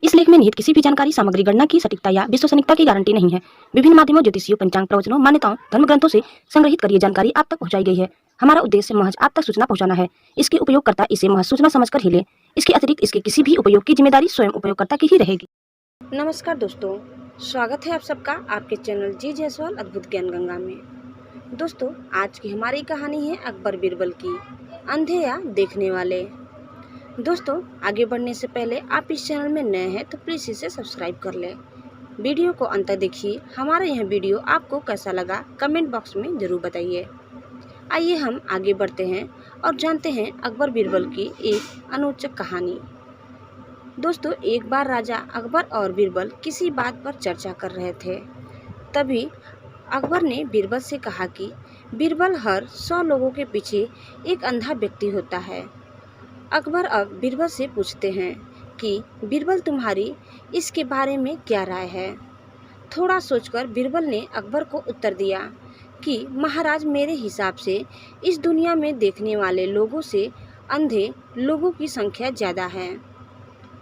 इस लेख में निहित किसी भी जानकारी, सामग्री, गणना की सटीकता या विश्वसनीयता की गारंटी नहीं है। विभिन्न माध्यमों, ज्योतिषियों, पंचांग, प्रवचनों, मान्यताओं, धर्म ग्रंथों से संग्रहित कर ये जानकारी आप तक पहुंचाई गई है। हमारा उद्देश्य महज आप तक सूचना पहुंचाना है। इसके उपयोगकर्ता इसे महज सूचना समझकर ही ले। इसके अतिरिक्त इसके किसी भी उपयोग की जिम्मेदारी स्वयं उपयोगकर्ता की ही रहेगी। नमस्कार दोस्तों, स्वागत है आप सबका आपके चैनल जी जायसवाल अद्भुत ज्ञान गंगा में। दोस्तों, आज की हमारी कहानी है अकबर बीरबल की, अंधे या देखने वाले। दोस्तों, आगे बढ़ने से पहले आप इस चैनल में नए हैं तो प्लीज़ इसे सब्सक्राइब कर लें। वीडियो को अंत तक देखिए। हमारा यह वीडियो आपको कैसा लगा कमेंट बॉक्स में ज़रूर बताइए। आइए हम आगे बढ़ते हैं और जानते हैं अकबर बीरबल की एक अनोचक कहानी। दोस्तों, एक बार राजा अकबर और बीरबल किसी बात पर चर्चा कर रहे थे। तभी अकबर ने बीरबल से कहा कि बीरबल, हर 100 लोगों के पीछे एक अंधा व्यक्ति होता है। अकबर अब बीरबल से पूछते हैं कि बीरबल, तुम्हारी इसके बारे में क्या राय है। थोड़ा सोचकर बीरबल ने अकबर को उत्तर दिया कि महाराज, मेरे हिसाब से इस दुनिया में देखने वाले लोगों से अंधे लोगों की संख्या ज़्यादा है।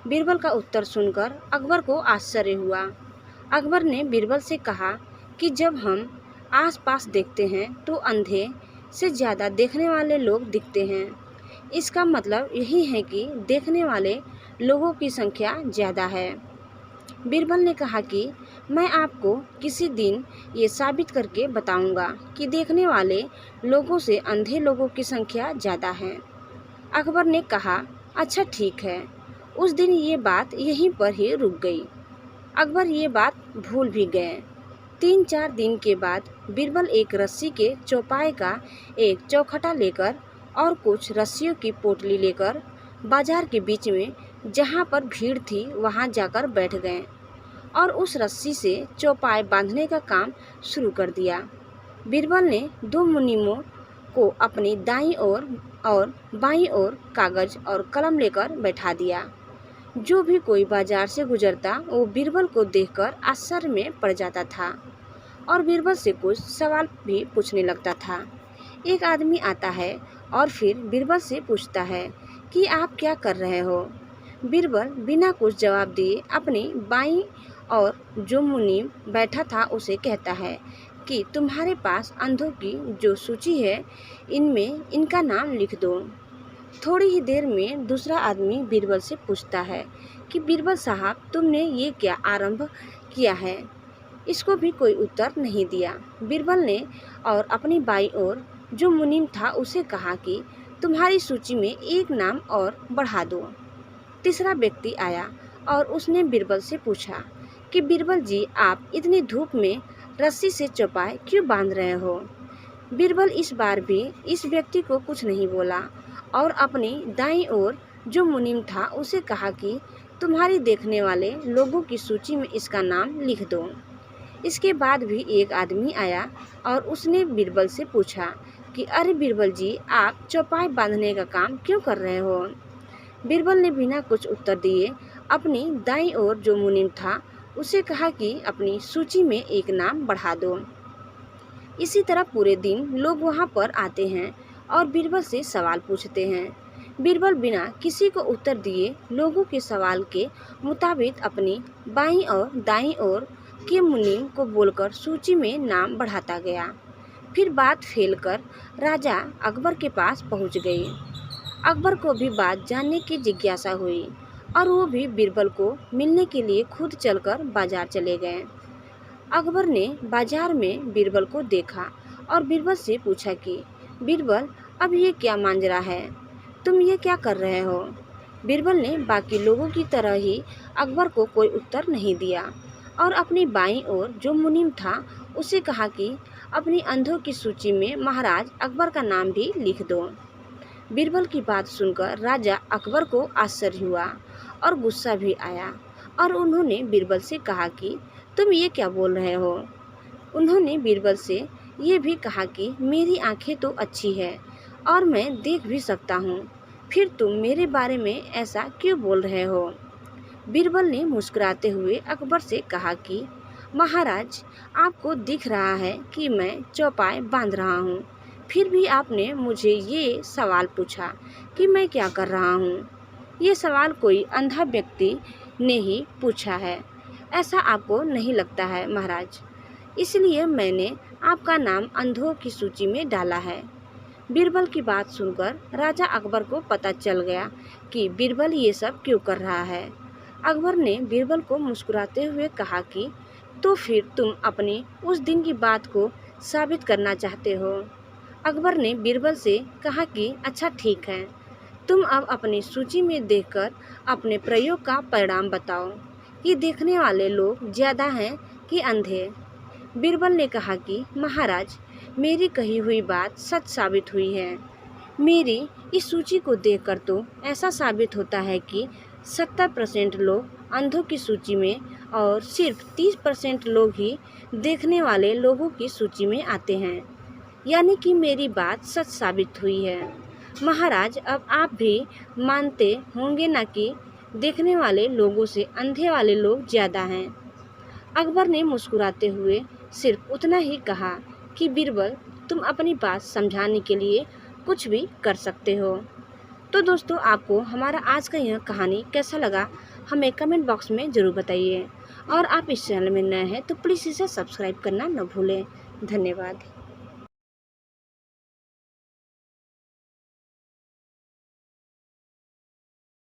बीरबल का उत्तर सुनकर अकबर को आश्चर्य हुआ। अकबर ने बीरबल से कहा कि जब हम आसपास देखते हैं तो अंधे से ज़्यादा देखने वाले लोग दिखते हैं। इसका मतलब यही है कि देखने वाले लोगों की संख्या ज़्यादा है। बीरबल ने कहा कि मैं आपको किसी दिन ये साबित करके बताऊंगा कि देखने वाले लोगों से अंधे लोगों की संख्या ज़्यादा है। अकबर ने कहा, अच्छा ठीक है। उस दिन ये बात यहीं पर ही रुक गई। अकबर ये बात भूल भी गए। 3-4 दिन के बाद बीरबल एक रस्सी के चौपाए का एक चौखटा लेकर और कुछ रस्सियों की पोटली लेकर बाजार के बीच में, जहाँ पर भीड़ थी, वहाँ जाकर बैठ गए और उस रस्सी से चौपाए बांधने का काम शुरू कर दिया। बीरबल ने 2 मुनीमों को अपनी दाईं ओर और बाईं ओर कागज और कलम लेकर बैठा दिया। जो भी कोई बाजार से गुजरता वो बीरबल को देखकर आश्चर्य में पड़ जाता था और बीरबल से कुछ सवाल भी पूछने लगता था। एक आदमी आता है और फिर बीरबल से पूछता है कि आप क्या कर रहे हो। बीरबल बिना कुछ जवाब दिए अपनी बाईं और जो मुनीम बैठा था उसे कहता है कि तुम्हारे पास अंधों की जो सूची है, इनमें इनका नाम लिख दो। थोड़ी ही देर में दूसरा आदमी बीरबल से पूछता है कि बीरबल साहब, तुमने ये क्या आरंभ किया है। इसको भी कोई उत्तर नहीं दिया। बीरबल ने और अपनी बाईं ओर जो मुनीम था उसे कहा कि तुम्हारी सूची में एक नाम और बढ़ा दो। तीसरा व्यक्ति आया और उसने बीरबल से पूछा कि बीरबल जी, आप इतनी धूप में रस्सी से चौपाए क्यों बांध रहे हो। बीरबल इस बार भी इस व्यक्ति को कुछ नहीं बोला और अपनी दाईं ओर जो मुनीम था उसे कहा कि तुम्हारी देखने वाले लोगों की सूची में इसका नाम लिख दो। इसके बाद भी एक आदमी आया और उसने बीरबल से पूछा कि अरे बीरबल जी, आप चौपाई बांधने का काम क्यों कर रहे हो। बीरबल ने बिना कुछ उत्तर दिए अपनी दाईं ओर जो मुनीम था उसे कहा कि अपनी सूची में एक नाम बढ़ा दो। इसी तरह पूरे दिन लोग वहाँ पर आते हैं और बीरबल से सवाल पूछते हैं। बीरबल बिना किसी को उत्तर दिए लोगों के सवाल के मुताबिक अपनी बाईं और दाईं ओर के मुनीम को बोलकर सूची में नाम बढ़ाता गया। फिर बात फैलकर राजा अकबर के पास पहुंच गई। अकबर को भी बात जानने की जिज्ञासा हुई और वो भी बीरबल को मिलने के लिए खुद चलकर बाजार चले गए। अकबर ने बाजार में बीरबल को देखा और बीरबल से पूछा कि बीरबल, अब ये क्या मांजरा है, तुम ये क्या कर रहे हो। बीरबल ने बाकी लोगों की तरह ही अकबर को कोई उत्तर नहीं दिया और अपनी बाईं ओर जो मुनीम था उसे कहा कि अपनी अंधों की सूची में महाराज अकबर का नाम भी लिख दो। बीरबल की बात सुनकर राजा अकबर को आश्चर्य हुआ और गुस्सा भी आया और उन्होंने बीरबल से कहा कि तुम ये क्या बोल रहे हो। उन्होंने बीरबल से ये भी कहा कि मेरी आंखें तो अच्छी है और मैं देख भी सकता हूँ, फिर तुम मेरे बारे में ऐसा क्यों बोल रहे हो। बीरबल ने मुस्कुराते हुए अकबर से कहा कि महाराज, आपको दिख रहा है कि मैं चौपाए बांध रहा हूँ, फिर भी आपने मुझे ये सवाल पूछा कि मैं क्या कर रहा हूँ। ये सवाल कोई अंधा व्यक्ति ने ही पूछा है। ऐसा आपको नहीं लगता है महाराज? इसलिए मैंने आपका नाम अंधों की सूची में डाला है। बीरबल की बात सुनकर राजा अकबर को पता चल गया कि बीरबल ये सब क्यों कर रहा है। अकबर ने बीरबल को मुस्कुराते हुए कहा कि तो फिर तुम अपनी उस दिन की बात को साबित करना चाहते हो। अकबर ने बीरबल से कहा कि अच्छा ठीक है, तुम अब अपनी सूची में देखकर अपने प्रयोग का परिणाम बताओ कि देखने वाले लोग ज़्यादा हैं कि अंधे। बीरबल ने कहा कि महाराज, मेरी कही हुई बात सच साबित हुई है। मेरी इस सूची को देखकर तो ऐसा साबित होता है कि 70% लोग अंधों की सूची में और सिर्फ 30% लोग ही देखने वाले लोगों की सूची में आते हैं। यानी कि मेरी बात सच साबित हुई है। महाराज, अब आप भी मानते होंगे ना कि देखने वाले लोगों से अंधे वाले लोग ज़्यादा हैं। अकबर ने मुस्कुराते हुए सिर्फ उतना ही कहा कि बीरबल, तुम अपनी बात समझाने के लिए कुछ भी कर सकते हो। तो दोस्तों, आपको हमारा आज का यह कहानी कैसा लगा हमें कमेंट बॉक्स में ज़रूर बताइए। और आप इस चैनल में नए हैं तो प्लीज़ इसे सब्सक्राइब करना न भूलें। धन्यवाद।